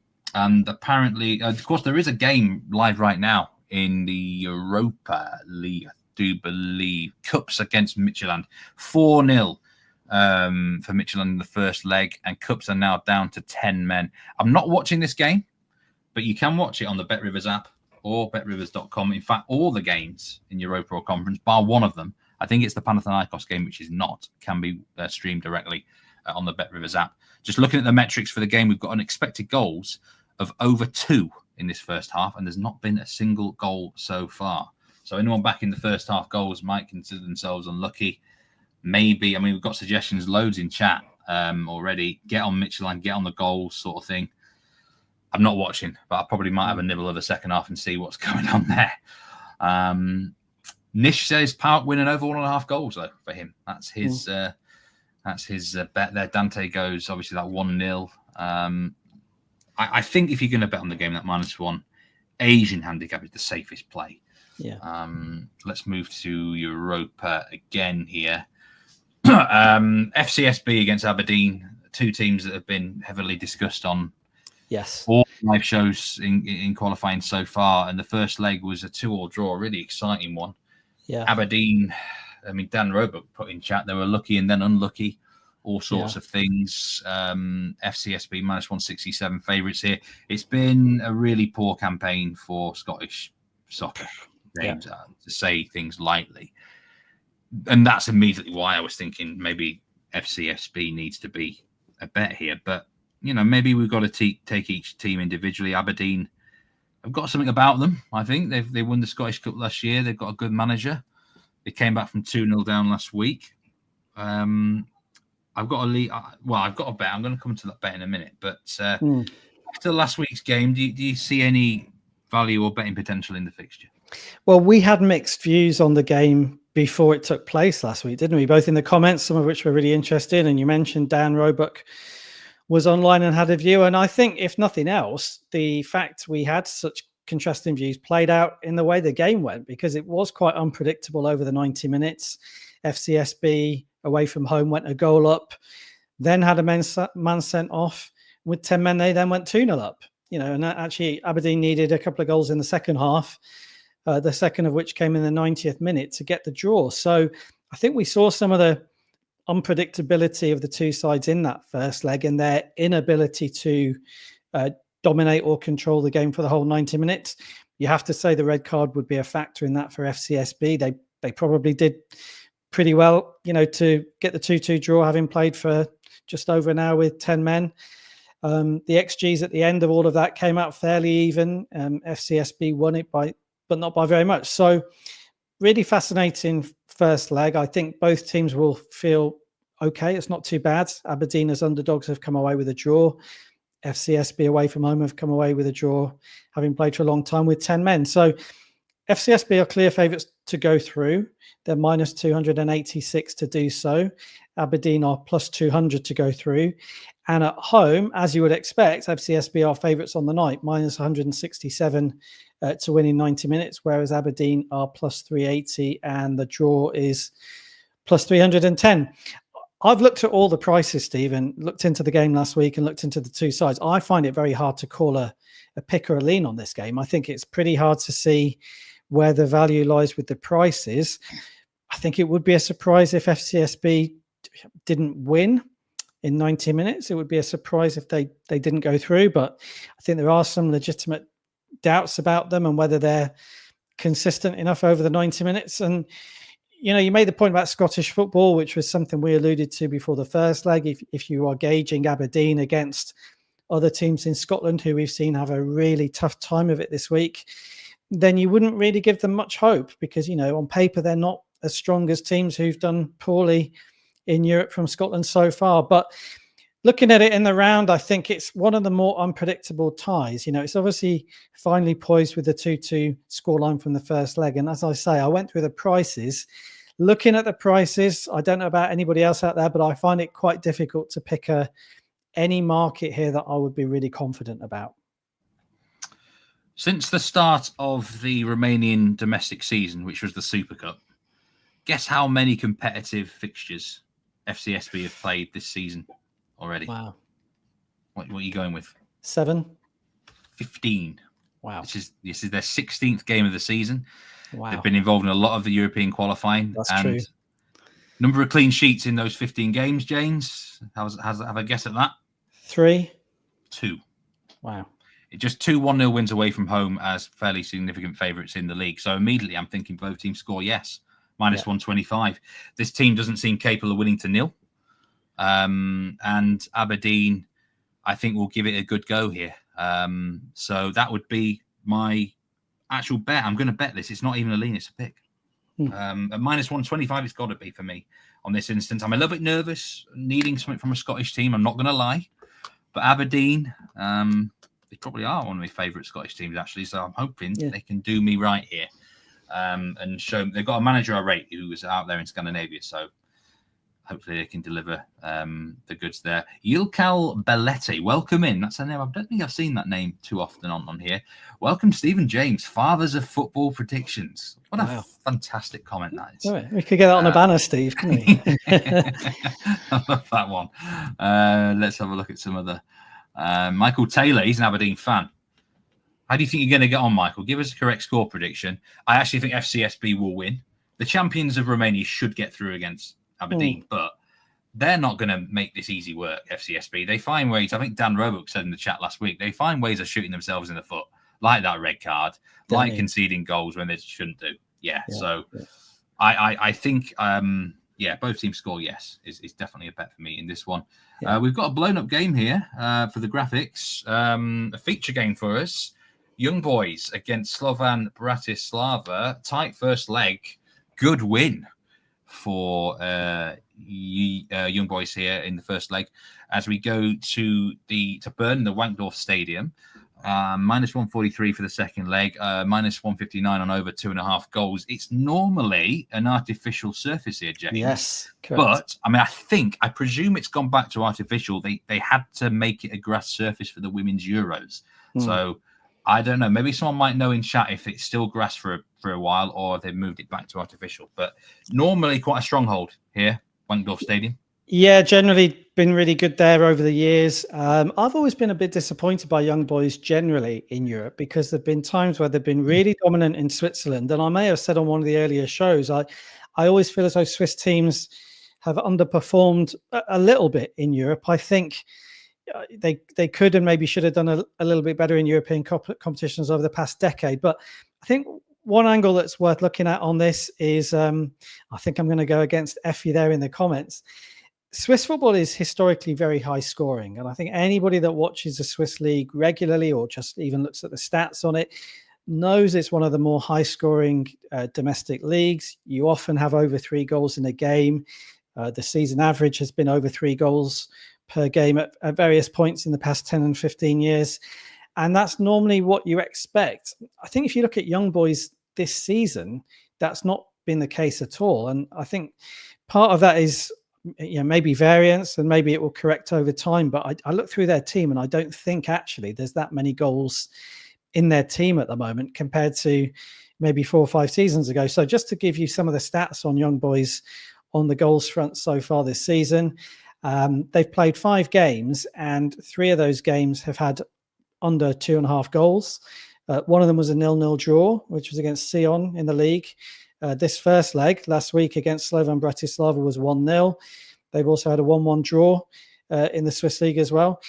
S1: apparently, of course, there is a game live right now in the Europa League, I do believe. Cups against Midtjylland. 4-0 for Midtjylland in the first leg, and Cups are now down to 10 men. I'm not watching this game, but you can watch it on the BetRivers app or betrivers.com. In fact, all the games in Europa Conference, bar one of them, I think it's the Panathinaikos game, which is not, can be streamed directly on the BetRivers app. Just looking at the metrics for the game, we've got unexpected goals of over 2 in this first half, and there's not been a single goal so far. So anyone back in the first half goals might consider themselves unlucky. Maybe, we've got suggestions loads in chat already. Get on Midtjylland, get on the goals sort of thing. I'm not watching, but I probably might have a nibble of the second half and see what's going on there. Nish says PAOK win and over 1.5 goals though for him. That's his bet there. Dante goes obviously that 1-0. I think if you're going to bet on the game, that -1 Asian handicap is the safest play.
S2: Yeah.
S1: Let's move to Europa again here. FCSB against Aberdeen, 2 teams that have been heavily discussed on all live shows in qualifying so far. And the first leg was a 2-2 draw, a really exciting one.
S2: Yeah.
S1: Aberdeen, Dan Roebuck put in chat, they were lucky and then unlucky, all sorts of things. FCSB -167 favourites here. It's been a really poor campaign for Scottish soccer games, to say things lightly. And that's immediately why I was thinking maybe FCSB needs to be a bet here. But, maybe we've got to take each team individually. Aberdeen have got something about them, I think. They won the Scottish Cup last year. They've got a good manager. They came back from 2-0 down last week. I've got a lead. I've got a bet. I'm going to come to that bet in a minute. But after last week's game, do you see any value or betting potential in the fixture?
S2: Well, we had mixed views on the game before it took place last week, didn't we? Both in the comments, some of which were really interesting. And you mentioned Dan Roebuck was online and had a view. And I think, if nothing else, the fact we had such contrasting views played out in the way the game went, because it was quite unpredictable over the 90 minutes. FCSB away from home went a goal up, then had a man sent off. With 10 men, they then went 2-0 up. And actually Aberdeen needed a couple of goals in the second half, the second of which came in the 90th minute to get the draw. So I think we saw some of the unpredictability of the two sides in that first leg and their inability to dominate or control the game for the whole 90 minutes. You have to say the red card would be a factor in that for FCSB. They probably did pretty well, to get the 2-2 draw, having played for just over an hour with 10 men. The XGs at the end of all of that came out fairly even. FCSB won it but not by very much. So really fascinating first leg. I think both teams will feel okay. It's not too bad. Aberdeen as underdogs have come away with a draw. FCSB away from home have come away with a draw, having played for a long time with 10 men. So FCSB are clear favourites to go through. They're -286 to do so. Aberdeen are +200 to go through. And at home, as you would expect, FCSB are favourites on the night, -167 to win in 90 minutes, whereas Aberdeen are +380 and the draw is +310. I've looked at all the prices, Steve, and looked into the game last week and looked into the two sides. I find it very hard to call a pick or a lean on this game. I think it's pretty hard to see where the value lies with the prices. I think it would be a surprise if FCSB didn't win in 90 minutes. It would be a surprise if they didn't go through, but I think there are some legitimate doubts about them and whether they're consistent enough over the 90 minutes. And you made the point about Scottish football, which was something we alluded to before the first leg. If you are gauging Aberdeen against other teams in Scotland who we've seen have a really tough time of it this week, then you wouldn't really give them much hope because, on paper, they're not as strong as teams who've done poorly in Europe from Scotland so far. But looking at it in the round, I think it's one of the more unpredictable ties. It's obviously finally poised with the 2-2 scoreline from the first leg. And as I say, I went through the prices. Looking at the prices, I don't know about anybody else out there, but I find it quite difficult to pick any market here that I would be really confident about.
S1: Since the start of the Romanian domestic season, which was the Super Cup, guess how many competitive fixtures FCSB have played this season already?
S2: Wow.
S1: What are you going with?
S2: 7?
S1: 15.
S2: Wow.
S1: This is their 16th game of the season.
S2: Wow.
S1: They've been involved in a lot of the European qualifying.
S2: That's true.
S1: Number of clean sheets in those 15 games, James? Have a guess at that?
S2: 3?
S1: 2.
S2: Wow.
S1: Just 2 1-0 wins away from home as fairly significant favourites in the league. So immediately I'm thinking both teams score yes. Minus 125. This team doesn't seem capable of winning to 0. And Aberdeen, I think, will give it a good go here. So that would be my actual bet. I'm going to bet this. It's not even a lean, it's a pick. At minus 125, it's got to be for me on this instance. I'm a little bit nervous, needing something from a Scottish team. I'm not going to lie. But Aberdeen, they probably are one of my favourite Scottish teams, actually. So I'm hoping they can do me right here and show. They've got a manager I rate who was out there in Scandinavia. So hopefully they can deliver the goods there. Yilkal Belletti, welcome in. That's a name. I don't think I've seen that name too often on here. Welcome, Stephen James, Fathers of Football Predictions. What a fantastic comment that is.
S2: Right. We could get that on a banner, Steve, couldn't we?
S1: I love that one. Let's have a look at some other. Michael Taylor, he's an Aberdeen fan. How do you think you're going to get on, Michael? Give us a correct score prediction. I actually think FCSB will win. The champions of Romania should get through against Aberdeen, but they're not going to make this easy work, FCSB. They find ways. I think Dan Roebuck said in the chat last week, they find ways of shooting themselves in the foot, like that red card, like conceding goals when they shouldn't do. I think, both teams score yes is definitely a bet for me in this one. We've got a blown-up game here for the graphics, a feature game for us. Young Boys against Slovan Bratislava, tight first leg, good win for Young Boys here in the first leg as we go to Bern, the Wankdorf Stadium. Minus 143 for the second leg, minus 159 on over 2.5 goals. It's normally an artificial surface here, James.
S2: Yes, correct.
S1: But I presume it's gone back to artificial. They had to make it a grass surface for the Women's Euros. So I don't know. Maybe someone might know in chat if it's still grass for a while or they've moved it back to artificial. But normally quite a stronghold here, Wankdorf Stadium. Yeah,
S2: generally been really good there over the years. I've always been a bit disappointed by Young Boys generally in Europe because there have been times where they've been really dominant in Switzerland. And I may have said on one of the earlier shows, I always feel as though Swiss teams have underperformed a little bit in Europe. I think they could and maybe should have done a little bit better in European competitions over the past decade. But I think one angle that's worth looking at on this is, I think I'm going to go against Effie there in the comments. Swiss football is historically very high scoring. And I think anybody that watches the Swiss league regularly or just even looks at the stats on it knows it's one of the more high scoring domestic leagues. You often have over 3 goals in a game. The season average has been over 3 goals per game at various points in the past 10 and 15 years. And that's normally what you expect. I think if you look at Young Boys this season, that's not been the case at all. And I think part of that is maybe variance and maybe it will correct over time. But I look through their team and I don't think actually there's that many goals in their team at the moment compared to maybe 4 or 5 seasons ago. So just to give you some of the stats on Young Boys on the goals front so far this season, they've played 5 games and 3 of those games have had under 2.5 goals. One of them was a 0-0 draw, which was against Sion in the league. This first leg last week against Slovan Bratislava was 1-0. They've also had a 1-1 draw in the Swiss league as well.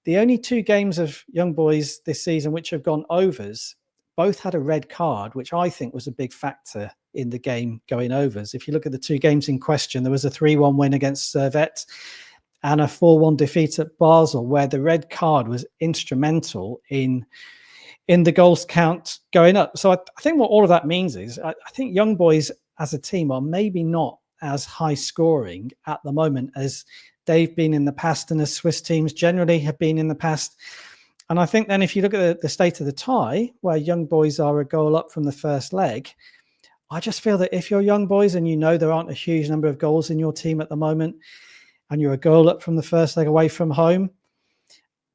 S2: The only 2 games of Young Boys this season which have gone overs, both had a red card, which I think was a big factor in the game going overs. If you look at the 2 games in question, there was a 3-1 win against Servette and a 4-1 defeat at Basel, where the red card was instrumental in the goals count going up. So I think what all of that means is I think Young Boys as a team are maybe not as high scoring at the moment as they've been in the past and as Swiss teams generally have been in the past. And I think then if you look at the state of the tie, where Young Boys are a goal up from the first leg, I just feel that if you're Young Boys and you know there aren't a huge number of goals in your team at the moment, and you're a goal up from the first leg away from home,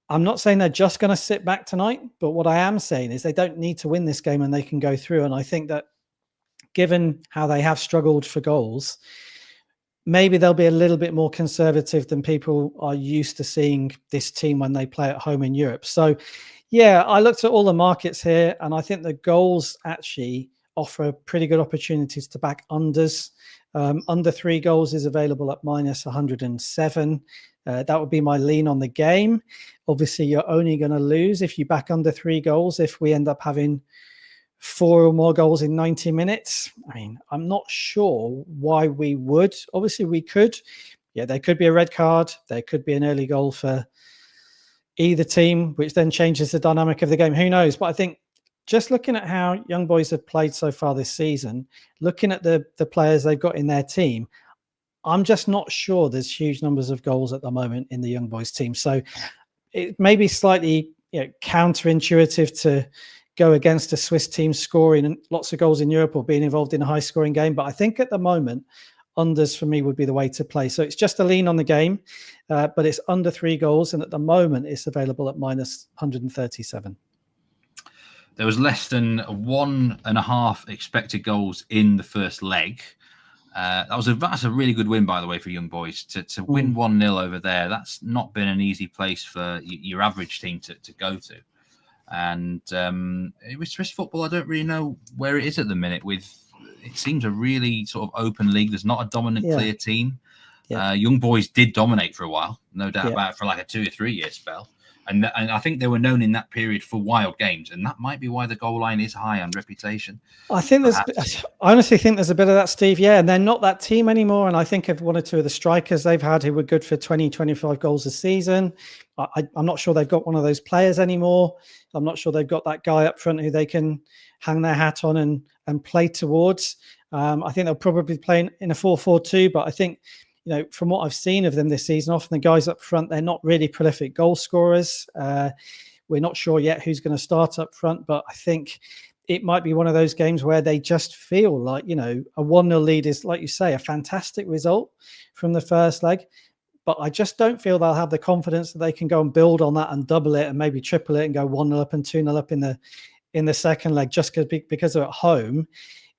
S2: I'm not saying they're just going to sit back tonight, but what I am saying is they don't need to win this game and they can go through. And I think that given how they have struggled for goals, maybe they'll be a little bit more conservative than people are used to seeing this team when they play at home in Europe. So, yeah, I looked at all the markets here, and I think the goals actually offer pretty good opportunities to back unders. Under 3 goals is available at minus 107. That would be my lean on the game. Obviously, you're only going to lose if you back under 3 goals if we end up having 4 or more goals in 90 minutes. I mean, I'm not sure why we would. Obviously, we could. Yeah, there could be a red card. There could be an early goal for either team, which then changes the dynamic of the game. Who knows? But I think just looking at how Young Boys have played so far this season, looking at the players they've got in their team, I'm just not sure there's huge numbers of goals at the moment in the Young Boys team. So it may be slightly counterintuitive to go against a Swiss team scoring lots of goals in Europe or being involved in a high scoring game. But I think at the moment, unders for me would be the way to play. So it's just a lean on the game, but it's under 3 goals. And at the moment, it's available at minus 137.
S1: There was less than 1.5 expected goals in the first leg. That's a really good win, by the way, for Young Boys. To win 1-0 over there, that's not been an easy place for your average team to go to. And with Swiss football, I don't really know where it is at the minute. It seems a really sort of open league. There's not a dominant, clear team. Yeah. Young Boys did dominate for a while, no doubt about it, for like a 2 or 3 year spell. And I think they were known in that period for wild games, and that might be why the goal line is high on reputation.
S2: I honestly think there's a bit of that, Steve. Yeah, and they're not that team anymore. And I think of 1 or 2 of the strikers they've had who were good for 20, 25 goals a season. I'm not sure they've got one of those players anymore. I'm not sure they've got that guy up front who they can hang their hat on and play towards. I think they'll probably play in a 4-4-2, but I think, from what I've seen of them this season, often the guys up front, they're not really prolific goal scorers. We're not sure yet who's going to start up front, but I think it might be one of those games where they just feel like, a 1-0 lead is, like you say, a fantastic result from the first leg. But I just don't feel they'll have the confidence that they can go and build on that and double it and maybe triple it and go 1-0 up and 2-0 up in the second leg just because they're at home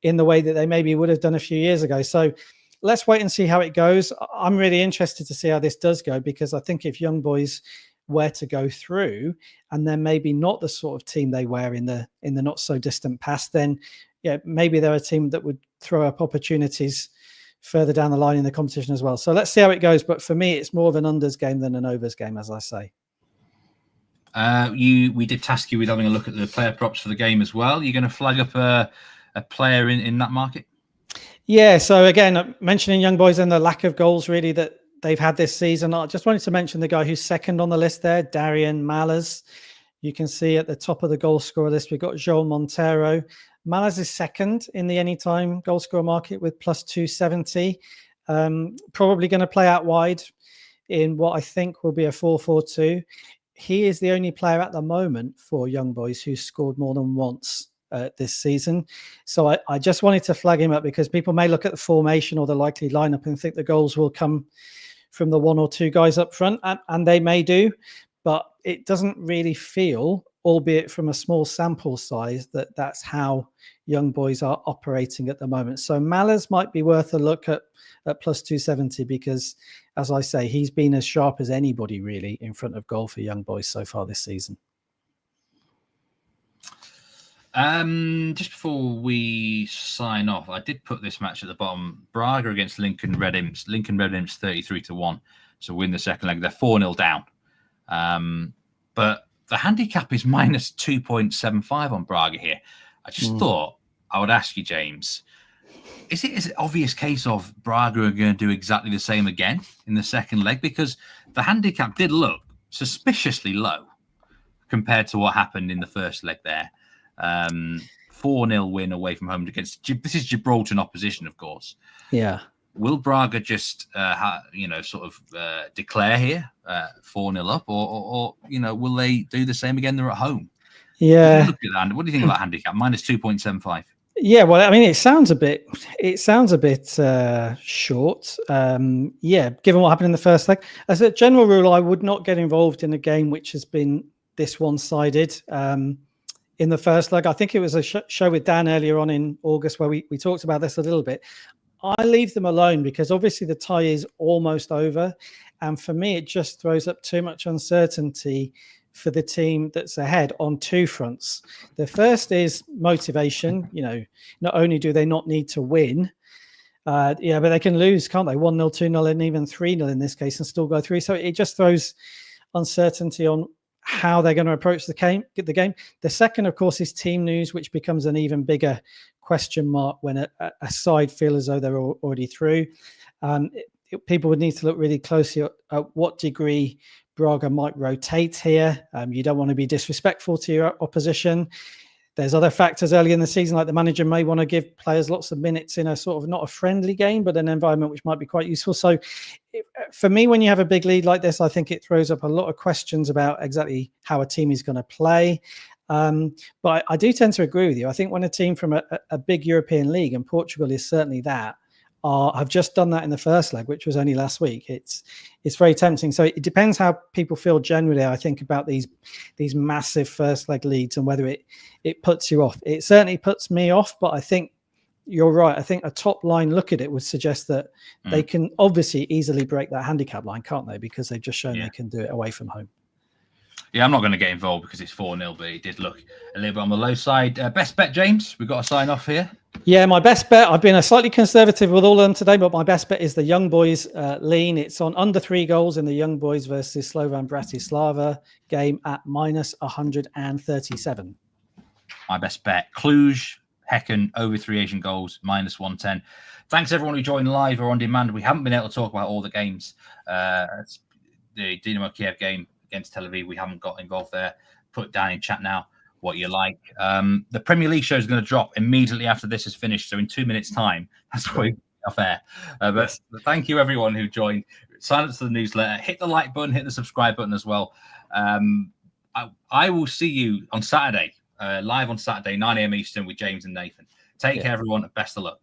S2: in the way that they maybe would have done a few years ago. So let's wait and see how it goes. I'm really interested to see how this does go, because I think if Young Boys were to go through and then maybe not the sort of team they were in the not so distant past, then maybe they're a team that would throw up opportunities further down the line in the competition as well. So let's see how it goes. But for me, it's more of an unders game than an overs game, as I say.
S1: We did task you with having a look at the player props for the game as well. You're going to flag up a player in that market?
S2: Yeah, so again, mentioning Young Boys and the lack of goals really that they've had this season, I just wanted to mention the guy who's second on the list there, Darian Mallas. You can see at the top of the goal scorer list, we've got João Monteiro. Mallas is second in the anytime goal scorer market with plus 270. Probably going to play out wide in what I think will be a 4-4-2. He is the only player at the moment for Young Boys who's scored more than once this season. So I just wanted to flag him up because people may look at the formation or the likely lineup and think the goals will come from the 1 or 2 guys up front, and they may do, but it doesn't really feel, albeit from a small sample size, that's how Young Boys are operating at the moment. So Mallas might be worth a look at plus 270 because, as I say, he's been as sharp as anybody really in front of goal for Young Boys so far this season.
S1: Just before we sign off, I did put this match at the bottom. Braga against Lincoln Red Imps. Lincoln Red Imps 33-1 to win the second leg. They're 4-0 down. But the handicap is minus 2.75 on Braga here. I just thought I would ask you, James, is it an obvious case of Braga are going to do exactly the same again in the second leg? Because the handicap did look suspiciously low compared to what happened in the first leg there. 4-0 win away from home against, this is Gibraltar opposition, of course.
S2: Yeah.
S1: Will Braga just, declare here 4-0 up, or will they do the same again? They're at home.
S2: Yeah.
S1: Look at that. What do you think about handicap? Minus 2.75.
S2: Yeah, well, I mean, it sounds a bit short. Given what happened in the first leg, as a general rule, I would not get involved in a game which has been this one-sided. In the first leg, I think it was a show with Dan earlier on in August where we talked about this a little bit. I leave them alone because obviously the tie is almost over, and for me, it just throws up too much uncertainty for the team that's ahead on two fronts. The first is motivation. Not only do they not need to win, but they can lose, can't they? 1-0, 2-0, and even 3-0 in this case, and still go through. So it just throws uncertainty on how they're going to approach the game. The second, of course, is team news, which becomes an even bigger question mark when a side feel as though they're already through. People would need to look really closely at what degree Braga might rotate here. You don't want to be disrespectful to your opposition. There's other factors early in the season, like the manager may want to give players lots of minutes in a sort of not a friendly game, but an environment which might be quite useful. So for me, when you have a big lead like this, I think it throws up a lot of questions about exactly how a team is going to play. But I do tend to agree with you. I think when a team from a big European league, and Portugal is certainly that, have just done that in the first leg, which was only last week. It's very tempting. So it depends how people feel generally, I think, about these massive first leg leads and whether it puts you off. It certainly puts me off, but I think you're right. I think a top line look at it would suggest that they can obviously easily break that handicap line, can't they? Because they've just shown they can do it away from home.
S1: Yeah, I'm not going to get involved because it's 4-0, but it did look a little bit on the low side. Best bet, James? We've got to sign off here.
S2: Yeah, my best bet, I've been a slightly conservative with all of them today, but my best bet is the Young Boys lean. It's on under 3 goals in the Young Boys versus Slovan Bratislava game at minus 137.
S1: My best bet, Cluj, Hacken, over 3 Asian goals, minus 110. Thanks everyone who joined live or on demand. We haven't been able to talk about all the games. The Dynamo Kiev game against Tel Aviv, we haven't got involved there. Put down in chat now what you like. The Premier League show is going to drop immediately after this is finished, so in 2 minutes' time. That's quite off air. But thank you everyone who joined. Sign up to the newsletter. Hit the like button. Hit the subscribe button as well. I will see you on Saturday, live on Saturday, 9 a.m. Eastern with James and Nathan. Take care, everyone. Best of luck.